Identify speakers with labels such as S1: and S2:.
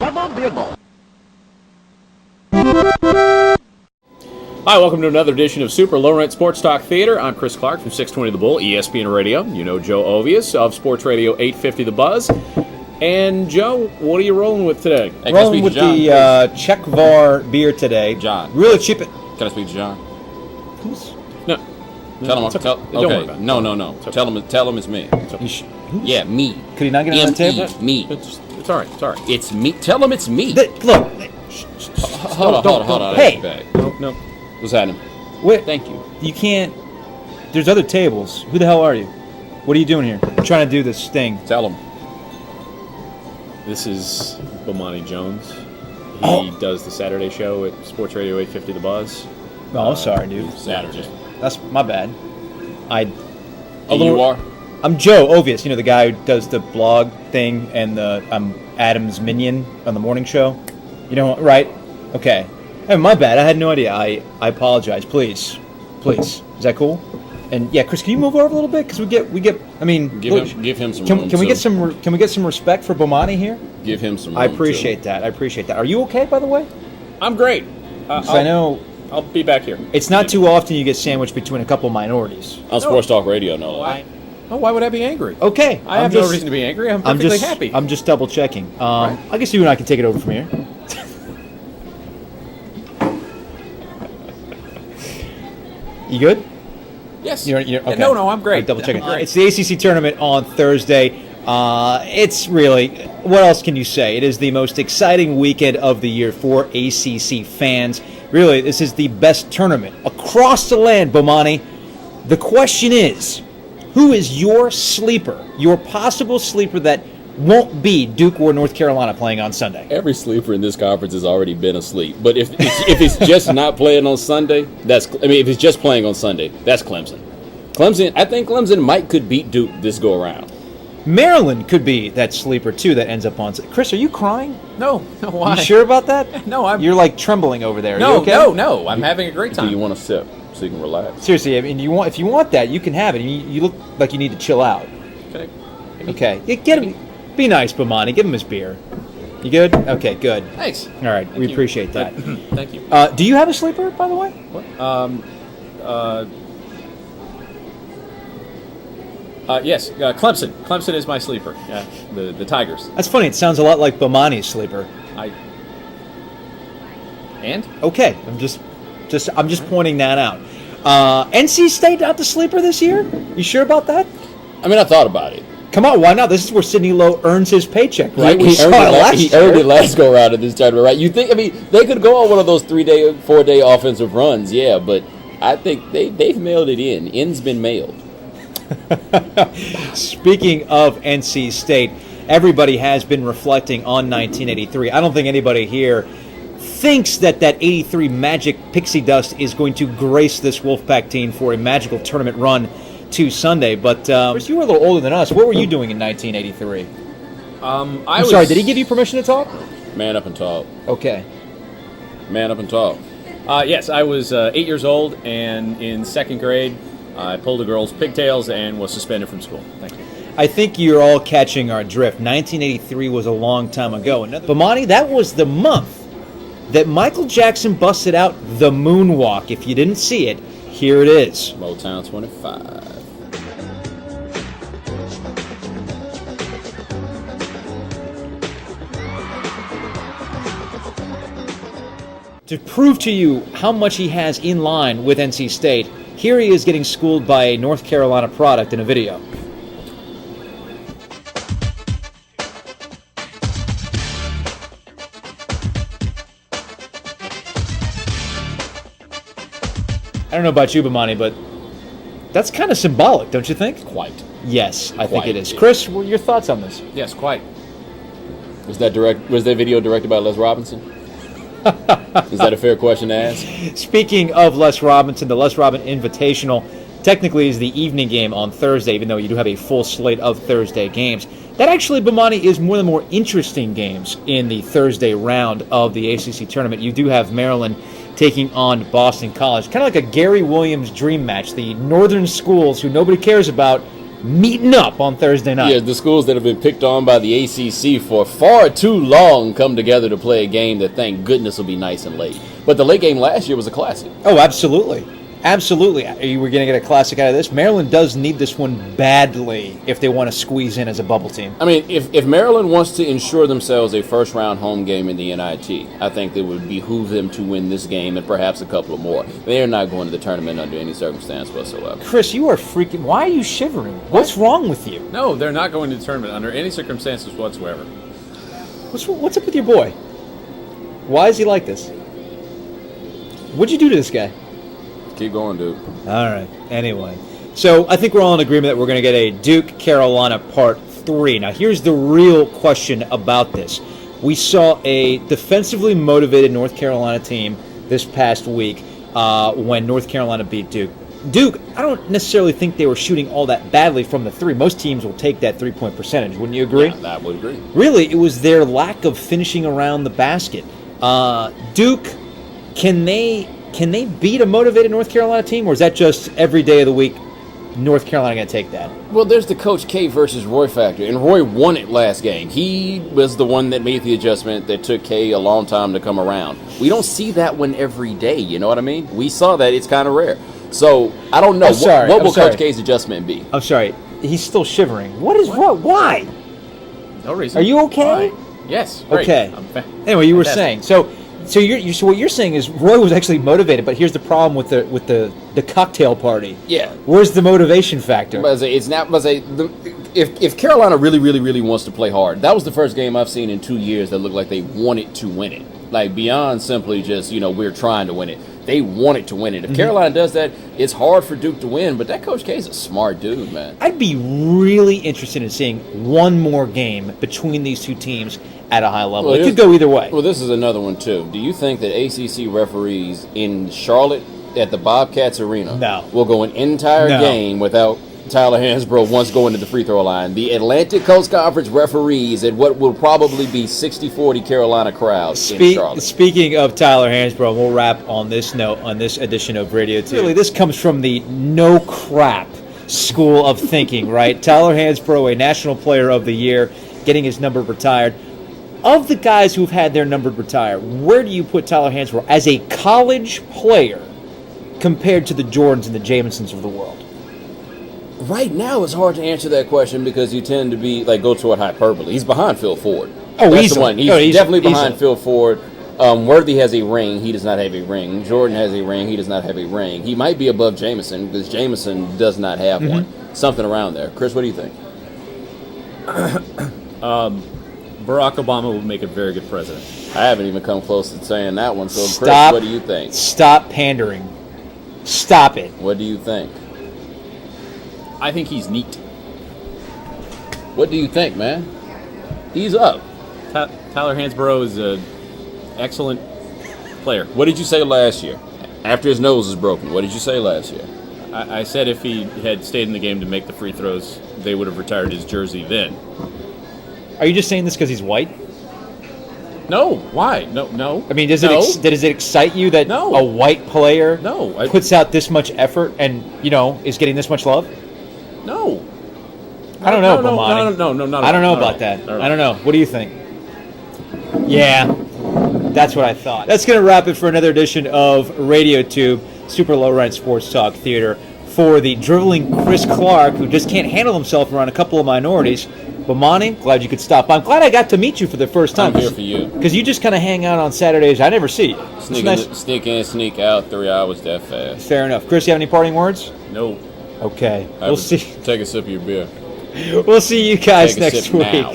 S1: Hi, welcome to another edition of Super Low Rent Sports Talk Theater. I'm Chris Clark from 620 The Bull, ESPN Radio. You know Joe Ovius of Sports Radio 850 The Buzz. And Joe, what are you rolling with today?
S2: Hey,
S3: rolling with
S2: John,
S3: the Czech VAR beer today.
S2: John.
S3: Really cheap.
S2: Can I speak to John?
S1: No.
S2: Tell him.
S1: okay.
S2: Tell,
S1: Don't worry
S2: okay.
S1: about it.
S2: No.
S1: Okay.
S2: Tell him it's me. Yeah, me.
S3: Could he not get on the table?
S2: Me.
S1: It's all right. It's all right.
S2: It's me. Tell him it's me.
S3: Look.
S2: Hold on.
S3: Hey.
S1: No.
S2: What's happening?
S3: Wait.
S2: Thank you.
S3: You can't. There's other tables. Who the hell are you? What are you doing here? I'm trying to do this thing.
S2: Tell him.
S1: This is Bomani Jones. He does the Saturday show at Sports Radio 850 The Buzz.
S3: Oh, I'm sorry, dude.
S2: Saturday.
S3: That's my bad.
S2: You are?
S3: I'm Joe Ovius, the guy who does the blog thing, and I'm Adam's minion on the morning show. You know, right? Okay. Hey, my bad. I had no idea. I apologize. Please. Is that cool? And yeah, Chris, can you move over a little bit? Because we get. I mean,
S2: Give him some.
S3: Can
S2: room
S3: we
S2: too.
S3: get some respect for Bomani here?
S2: Give him some.
S3: I
S2: room,
S3: appreciate
S2: too.
S3: that. Are you okay, by the way?
S1: I'm great.
S3: I know
S1: I'll be back here.
S3: it's not too often you get sandwiched between a couple minorities.
S2: On Sports Talk Radio, no.
S1: Why would I be angry?
S3: Okay,
S1: I have no reason to be angry. I'm perfectly happy.
S3: I'm just double checking.
S1: Right.
S3: I guess you and I can take it over from here. You good?
S1: Yes.
S3: You're okay.
S1: No, I'm great.
S3: All right, double checking.
S1: I'm great.
S3: It's the ACC Tournament on Thursday. It's really, what else can you say? It is the most exciting weekend of the year for ACC fans. Really, this is the best tournament across the land, Bomani. The question is, who is your sleeper, your possible sleeper that won't be Duke or North Carolina playing on Sunday?
S2: Every sleeper in this conference has already been asleep. But if it's just not playing on Sunday, if it's just playing on Sunday, that's Clemson. I think Clemson could beat Duke this go around.
S3: Maryland could be that sleeper too that ends up on. Chris, are you crying?
S1: No, why?
S3: You sure about that?
S1: No,
S3: You're like trembling over there. Are
S1: No,
S3: you okay?
S1: no. I'm having a great time.
S2: Do you want to sip so you can relax?
S3: Seriously, I mean, if you want that, you can have it. You look like you need to chill out. Okay, yeah, get him. Be nice, Bomani. Give him his beer. You good? Okay, good.
S1: Thanks.
S3: All right, we
S1: you.
S3: appreciate that.
S1: Thank you.
S3: Do you have a sleeper, by the way?
S1: Yes, Clemson. Clemson is my sleeper. Yeah, the Tigers.
S3: That's funny. It sounds a lot like Bomani's sleeper.
S1: And?
S3: Okay, I'm just pointing that out. NC State not the sleeper this year? You sure about that?
S2: I mean, I thought about it.
S3: Come on, why not? This is where Sidney Lowe earns his paycheck, right?
S2: He earned it last go around in this tournament, right? You think? I mean, they could go on one of those 4-day offensive runs, yeah. But I think they've mailed it in. In's been mailed.
S3: Speaking of NC State, everybody has been reflecting on 1983. I don't think anybody here thinks that 83 magic pixie dust is going to grace this Wolfpack team for a magical tournament run to Sunday. But Chris, you were a little older than us. What were you doing in 1983? I'm sorry, did he give you permission to talk?
S2: Man up and talk.
S3: Okay.
S2: Man up and talk.
S1: Yes, I was 8 years old, and in second grade, I pulled a girl's pigtails and was suspended from school. Thank you.
S3: I think you're all catching our drift. 1983 was a long time ago. Bomani, that was the month that Michael Jackson busted out the moonwalk. If you didn't see it, here it is.
S2: Motown 25.
S3: To prove to you how much he has in line with NC State, here he is getting schooled by a North Carolina product in a video. I don't know about you, Bomani, but that's kind of symbolic, don't you think?
S2: Quite.
S3: Yes, I think it is.
S2: Yeah.
S3: Chris, what are your thoughts on this?
S1: Yes, quite.
S2: Was that video directed by Les Robinson? Is that a fair question to ask?
S3: Speaking of Les Robinson, the Les Robinson Invitational technically is the evening game on Thursday, even though you do have a full slate of Thursday games. That actually, Bomani, is one of the more interesting games in the Thursday round of the ACC Tournament. You do have Maryland taking on Boston College. Kind of like a Gary Williams dream match. The northern schools who nobody cares about meeting up on Thursday night.
S2: Yeah, the schools that have been picked on by the ACC for far too long come together to play a game that, thank goodness, will be nice and late. But the late game last year was a classic.
S3: Oh, absolutely. Absolutely. We're going to get a classic out of this. Maryland does need this one badly if they want to squeeze in as a bubble team.
S2: I mean, if Maryland wants to ensure themselves a first-round home game in the NIT, I think it would behoove them to win this game and perhaps a couple of more. They are not going to the tournament under any circumstance whatsoever.
S3: Chris, you are freaking... Why are you shivering? What's wrong with you?
S1: No, they're not going to the tournament under any circumstances whatsoever.
S3: What's up with your boy? Why is he like this? What'd you do to this guy?
S2: Keep going, dude.
S3: All right. Anyway, so I think we're all in agreement that we're going to get a Duke-Carolina Part 3. Now, here's the real question about this. We saw a defensively motivated North Carolina team this past week when North Carolina beat Duke. Duke, I don't necessarily think they were shooting all that badly from the three. Most teams will take that three-point percentage. Wouldn't you agree?
S2: Yeah, I would agree.
S3: Really, it was their lack of finishing around the basket. Duke, can they beat a motivated North Carolina team, or is that just every day of the week North Carolina going to take that?
S2: Well, there's the Coach K versus Roy factor, and Roy won it last game. He was the one that made the adjustment that took K a long time to come around. We don't see that one every day, you know what I mean? We saw that. It's kind of rare. So, I don't know. What will Coach K's adjustment be?
S3: I'm sorry. He's still shivering. What is wrong? Why?
S1: No reason.
S3: Are you okay?
S1: Why? Yes. Great.
S3: Okay. Anyway, you were saying. So what you're saying is Roy was actually motivated, but here's the problem with the cocktail party.
S2: Yeah.
S3: Where's the motivation factor?
S2: It's not. If Carolina really wants to play hard, that was the first game I've seen in 2 years that looked like they wanted to win it. Like beyond simply just we're trying to win it. They wanted to win it. If Carolina does that, it's hard for Duke to win. But that Coach K is a smart dude, man.
S3: I'd be really interested in seeing one more game between these two teams at a high level. It could go either way.
S2: Well, this is another one, too. Do you think that ACC referees in Charlotte at the Bobcats Arena will go an entire game without Tyler Hansbrough once going to the free throw line? The Atlantic Coast Conference referees at what will probably be 60-40 Carolina crowd in Charlotte.
S3: Speaking of Tyler Hansbrough, we'll wrap on this note on this edition of Radio 2. Really, this comes from the no crap school of thinking, right? Tyler Hansbrough, a National Player of the Year, getting his number retired. Of the guys who've had their number retired, where do you put Tyler Hansbrough as a college player compared to the Jordans and the Jamisons of the world?
S2: Right now, it's hard to answer that question because you tend to go toward hyperbole. He's behind Phil Ford.
S3: Oh,
S2: That's
S3: easily.
S2: the one. He's definitely behind Phil Ford. Worthy has a ring. He does not have a ring. Jordan has a ring. He does not have a ring. He might be above Jamison because Jamison does not have one. Something around there. Chris, what do you think?
S1: Barack Obama would make a very good president.
S2: I haven't even come close to saying that one. So, Chris, what do you think?
S3: Stop pandering. Stop it.
S2: What do you think?
S1: I think he's neat.
S2: What do you think, man? He's up.
S1: Tyler Hansbrough is an excellent player.
S2: What did you say last year? After his nose is broken, what did you say last year?
S1: I said if he had stayed in the game to make the free throws, they would have retired his jersey then.
S3: Are you just saying this because he's white?
S1: No. Why? No.
S3: I mean, does it excite you that a white player puts out this much effort and, is getting this much love?
S1: No.
S3: I don't know, Bomani.
S1: No.
S3: I don't know about that. I don't know. What do you think? Yeah, that's what I thought. That's going to wrap it for another edition of Radio Tube, Super Low Rent Sports Talk Theater. For the driveling Chris Clark, who just can't handle himself around a couple of minorities. Bomani, glad you could stop by. I'm glad I got to meet you for the first time.
S2: I'm here for you.
S3: Because you just kind of hang out on Saturdays. I never see you.
S2: Sneak in, sneak out, 3 hours that fast.
S3: Fair enough. Chris, you have any parting words?
S1: No.
S3: Okay. We'll see.
S2: Take a sip of your beer.
S3: We'll see you guys next week.
S2: Now.